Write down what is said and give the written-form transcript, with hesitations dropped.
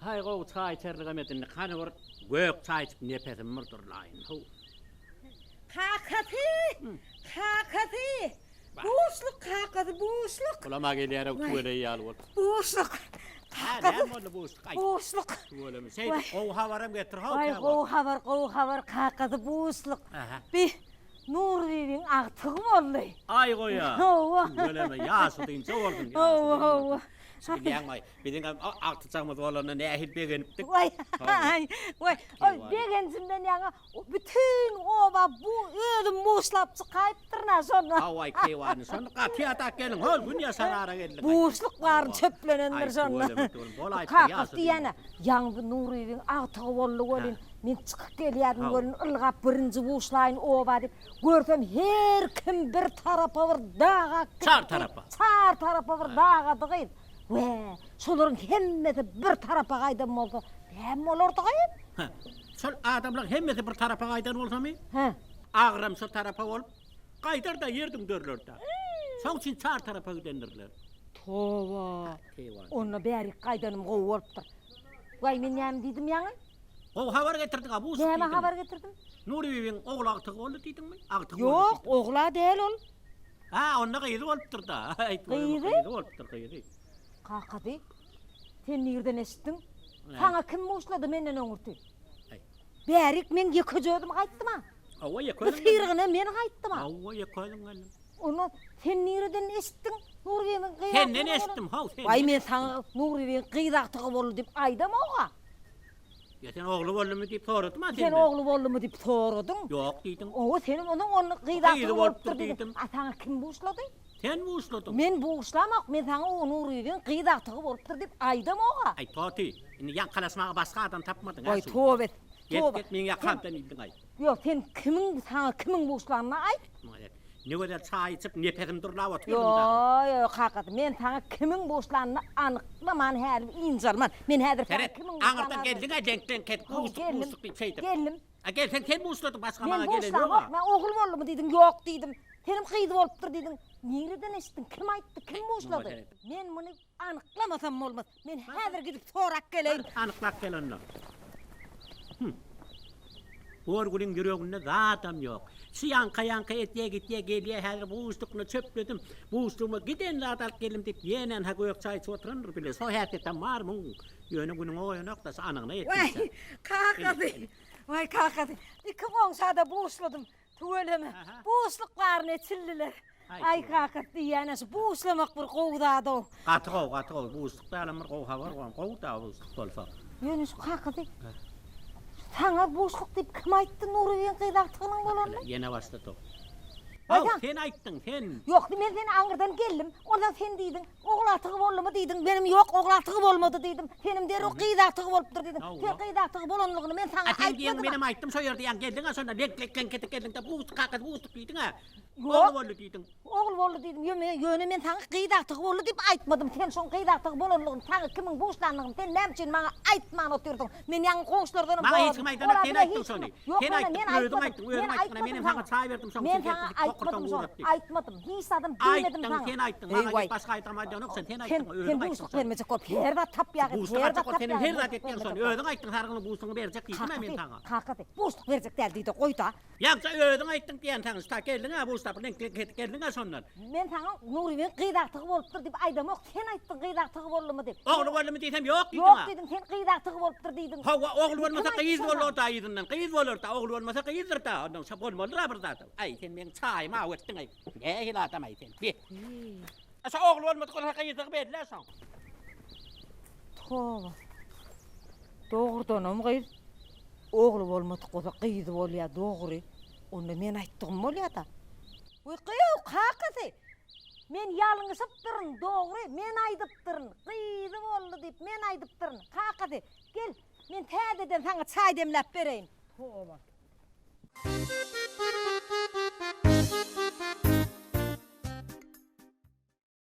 Hay go çay içerliğemedin. Kanı var gök çay içip nefesim mırdırlayın. Kakati. Boşluk kakati boşluk. Ulama geliyor böyle yal var. Boşluk. Ne oldu boşluk? Boşluk. Böyle mi? Şey o havaram getir ha. Vay go havar kakati boşluk. Bir Nuri'nin artığı oldu. Ay goya. Böyle mi? Yaşı deyince oldun ya. Bilýän bizim artacağımız olanı nähil begenipdik. Vay. Vay. Begensimden ýa bütün oba bu ödüm boşlap çykypdyrna sonra. Vay kewan sonra gatyata gelin hol gün ýasarara geldik. Boşluk bar çöplenendir sonra. Kakak diýene ýaňy Nuri'nin artığı boldy bolin. Men çykyp gelýärdim bolin ılgap birinji boşlaýyn oba dip görsem her kim bir tarapa bir dağa. Çar tarapa bir dağa dygyp. Ve, şolaryň hemmesi bir tarafa gaýdan bolsa, hem olardy gaýyn. Şol adamlar hemmesi bir tarafa gaýdan bolsamy? Agram şu tarafa bolup, gaýdar da ýerdiň dörlerde. Şoň üçin çar tarafa gidendirler. Towa. Onu bäri gaýdanym gowy bolupdyr. Vay men näme diýdim ýaňy? O habar getirdik ha bu. Näme habar getirdim? Nuri bibiň oglagyk boldy diýdiňmi? Agtyk. Ýok, ogla däl ol. Ha, onda gaýdy bolupdyr da. Gaýdy bolupdyr. Kakady, sen nirden esittin? Sana kim boşladı menden öňürti? Bärik men ýekejödüm gaýtdyma. Awa ýekedim. Firgyny men gaýtdyma. Awa ýekedim galyň. Onu sen nirden esittin? Nuriýeň gyýdak. Senden esitdim, ha. Ay men sana Nuriýeň gyýdaktygy boldy dip aýdam oga. Ya sen ogly boldymy diýip soradym sen. Sen ogly boldymy diýip soradyň? Ýok diýdim. O sen onu gyýdaktygy bolupdyr diýdim. Sana kim boşlady? Sen boşladın. Men boşlamak, men sana Nuriýeň gyýdaktygy bolupdyr dip aýdam oga. Ay toti, indi ýankalasmaga başga adam tapmadyň. Ay towet. Get men ýakamdan ildiň ay. Ýok, sen kimiň boşlanyna aýt. Ne kadar çay içip nefesim durlap oturuyorum da. Yo, hakikat. Men sana kimin boşlanını anıklaman her incarman. Men häzir sana kimin boşlanını... Aňyrdan geldiň ha, denkden ketip boşluk diýip şeýdim. Geldim. Gel sen boşladın, başga bana gelen ýok. Men ogul boldymy diýdim, ýok diýdim. Senim gyýdy bolupdyr diýdim. Nereden eşitdin? Kim aýtdy? Kim boşlady? Men muny anyklamasam bolmaz. Men häzir gidip sorak geleýin. Anyklap gelenler. Orgulun yüreğinde zaten yok. Şu yanka etdiye geliye her buğuştukla çöpledim. Buğuştuğuma giden zaten gelim deyip yenen ha gök çay oturundur bile. So herkesten var mı? Yönü günün o noktası anağına etmişse. Vay kakady. Vay kakady. İki boňşada buğuşladım. Tuveleme. Buğuşluklarını etsildiler. Ay kakady diýänes buğuşlamak bir gowdady o. Gatyg buğuşluklar bir gowha var. Gowda buğuşluk bolsa. Ýöne şu kakady. Sana boşluk deyip kim aýtdy Nuriýeň gyýdaktygynyň bolandy? Yene başlady. Sen aýtdyň, sen. Ýok, men seni aňyrdan geldim. Ondan sen diýdiň, oglatygy bolmaly diýdiň. Benim ýok, oglatygy bolmady diýdim. Senim derä gyýdaktygy bolupdyr diýdim. Sen gyýdaktygy bolanlygyny men sana aýtmadım. Menim aýtdym, şo ýerde ýan geldiň, sonra leklekken ketip geldiň de bu kakady bu diýdiň ha. Ogul boldy diýdiň. Ogul boldy diýdim. Ýöne men sana gyýdaktygy boldy diýip aýtmadım. Sen şoň gyýdaktygy bolanlygyny, sana kimiň boşlandygyny sen näme üçin maňa aýtman oturdun? Men ýan goňşulardan boldum. Maňa hiç kim aýtdy, sen aýtdyň şonu. Sen aýtdyň, menim sana çay berdim şoň. Men sana aýtmadım. Hiç adam bilmedim sana. Sen aýtdyň, maňa başga aýtamadyň ýok, sen aýtdyň. Sen boşluk vermejek ol. Herda tap ýagy, herda tap ýagy. Sen herda etdiň şonu. Öýüň aýtdyň, hargyny buýsuňy berjek diýdim men sana. Kakady, boşluk berjek däl diýdi, goýda. Ýa-da öýüň aýtdyň diýen taň, sta geldiň ha, bu stapyň geldiň ha şondan. Men sana Nuriýeň gyýdaktygy bolupdyr diýip aýdam, sen aýtdyň gyýdaktygy bolmaly diýip. Ogly bolmaly diýsem ýok diýdiň. Ýok diýdim, sen gyýdaktygy bolupdyr diýdiň. Ha, ogly bolmasa gyýyz bolar da ýydyňdan, gyýyz bolar da, ogly bolmasa gyýyzdyr da, ondan şap bolmaly bir zat. Ay, sen men çaýma ötdiň ay. Hil adam ay sen. Bir. Asa ogly bolmasa gyýyzdyk berdiler şoň. Towa. Dogrudanam gyýyz. Ogly bolmady gosa gyýyz bolýar, dogry. Onda men aýtdygym bolýar da. Oy gyýyw, kakady. Men ýalňyşyp duryn, dogry. Men aýdypdyryn. Gyýyz boldy diýip men aýdypdyryn. Kakady, gel. Men täzeden sana çay demläp bereýin. Towa.